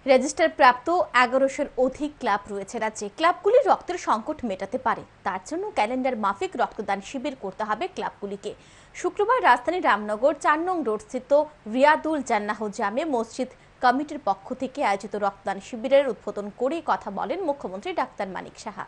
Register প্রাপ্ত 1100-এর অধিক club রয়েছে রাজ্যে। ক্লাবগুলি রক্তের সংকট মেটাতে পারে, তার জন্য ক্যালেন্ডার মাফিক রক্তদান শিবির করতে হবে ক্লাবগুলিকে। শুক্রবার রাজধানীর রামনগর 4 নং রোড স্থিত রিয়াদুল জান্নাহ জামে মসজিদ কমিটির পক্ষ থেকে আয়োজিত রক্তদান শিবিরের উদ্বোধন করে কথা বলেন মুখ্যমন্ত্রী ডাক্তার মানিক সাহা।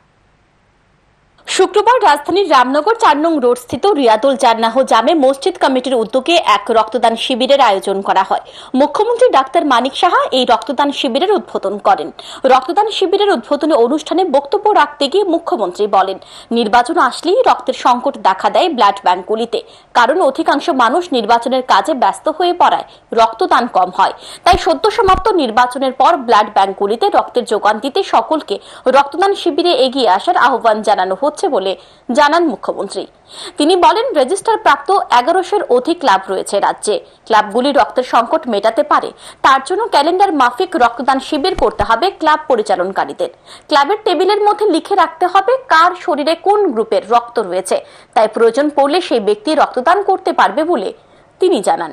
শুক্রবার রাজধানীর রামনগর 4 নং রোড স্থিত রিয়াদুল জান্নাহ জামে মসজিদ কমিটির উদ্যোগে এক রক্তদান শিবিরের আয়োজন করা হয়। মুখ্যমন্ত্রী ডাক্তার মানিক সাহা এই রক্তদান শিবিরের উদ্বোধন করেন। রক্তদান শিবিরের উদ্বোধনী অনুষ্ঠানে বক্তব্য রাখতে গিয়ে মুখ্যমন্ত্রী বলেন, নির্বাচন আসলেই রক্তের সংকট দেখা দেয় ব্লাড ব্যাংকগুলিতে, কারণ অধিকাংশ মানুষ নির্বাচনের কাজে ব্যস্ত হয়ে পড়ায় রক্তদান কম হয়। তাই সদ্য সমাপ্ত নির্বাচনের পর ব্লাড ব্যাংকগুলিতে রক্তের যোগান দিতে সকলকে রক্তদান শিবিরে এগিয়ে আসার আহ্বান জানানো হচ্ছে বলে জানান মুখ্যমন্ত্রী। তিনি বলেন, রেজিস্টার প্রাপ্ত 1100-এর অধিক ক্লাব রয়েছে রাজ্যে। ক্লাবগুলি রক্তের সংকট মেটাতে পারে, তার জন্য ক্যালেন্ডার মাফিক রক্তদান শিবির করতে হবে ক্লাব পরিচালনকারীদের। ক্লাবের টেবিলের মধ্যে লিখে রাখতে হবে কার শরীরে কোন গ্রুপের রক্ত রয়েছে, তাই প্রয়োজন পড়লে সেই ব্যক্তি রক্তদান করতে পারবে বলে তিনি জানান।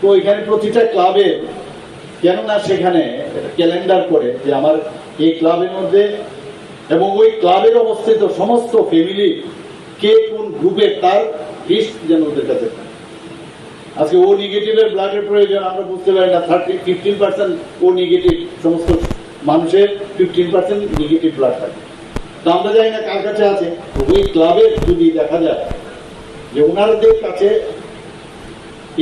তো এখানে প্রতিটা ক্লাবে কেননা সেখানে ক্যালেন্ডার করে যে আমার এই ক্লাবের মধ্যে এবং ওই ক্লাবের অবস্থিত সমস্ত ফ্যামিলি কে কোন গ্রুপের তার লিস্ট যেন ওদের কাছে। আজকে ও নেগেটিভের ব্লাডের প্রয়োজন আমরা বুঝতে পারি না, 15% ও নেগেটিভ, সমস্ত মানুষের 15% নেগেটিভ ব্লাড থাকে। তো আমরা জানি না কার কাছে আছে। ওই ক্লাবের যদি দেখা যায় যে ওনাদের কাছে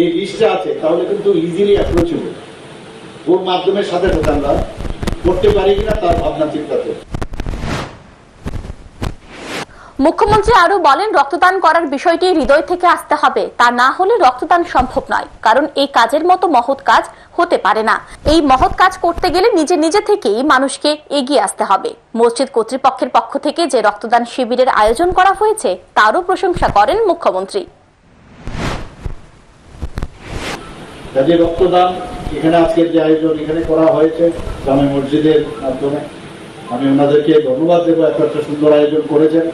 এই লিস্টটা আছে, তাহলে কিন্তু ইজিলি অ্যাপ্রোচেবল। ওর মাধ্যমে সাথে সাথে আমরা করতে পারি কিনা তার ভাবনা চিন্তা করতে। মুখ্যমন্ত্রী আরো বলেন, রক্তদান করার বিষয়টি হৃদয় থেকে আসতে হবে, তা না হলে রক্তদান সম্ভব নয়, কারণ এই কাজের মতো মহৎ কাজ হতে পারে না। এই মহৎ কাজ করতে গেলে নিজে থেকেই মানুষকে এগিয়ে আসতে হবে। মসজিদ কর্তৃপক্ষের পক্ষ থেকে যে রক্তদান শিবিরের আয়োজন করা হয়েছে তারও প্রশংসা করেন মুখ্যমন্ত্রী। কাজে রক্তদান এখানে আজকের যে আয়োজন এখানে করা হয়েছে জামে মসজিদের মাধ্যমে, আমি ওনাদেরকে ধন্যবাদ দেবো। একটা সুন্দর আয়োজন করেছেন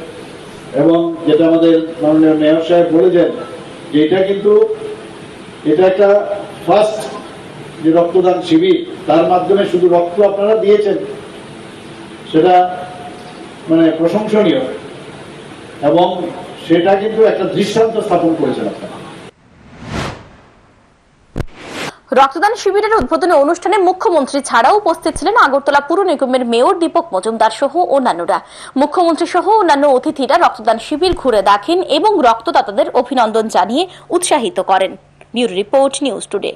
এবং যেটা আমাদের মাননীয় মেয়র সাহেব বলেছেন যে এটা একটা ফার্স্ট যে রক্তদান শিবির, তার মাধ্যমে শুধু রক্ত আপনারা দিয়েছেন, সেটা মানে প্রশংসনীয় এবং সেটা কিন্তু একটা দৃষ্টান্ত স্থাপন করেছেন আপনারা। রক্তদান শিবিরের উদ্বোধনী অনুষ্ঠানে মুখ্যমন্ত্রী ছাড়াও উপস্থিত ছিলেন আগরতলা পুর নিগমের মেয়র দীপক মজুমদার সহ অন্যান্যরা। মুখ্যমন্ত্রী সহ অন্যান্য অতিথিরা রক্তদান শিবির ঘুরে দেখেন এবং রক্তদাতাদের অভিনন্দন জানিয়ে উৎসাহিত করেন। Bureau report, news today.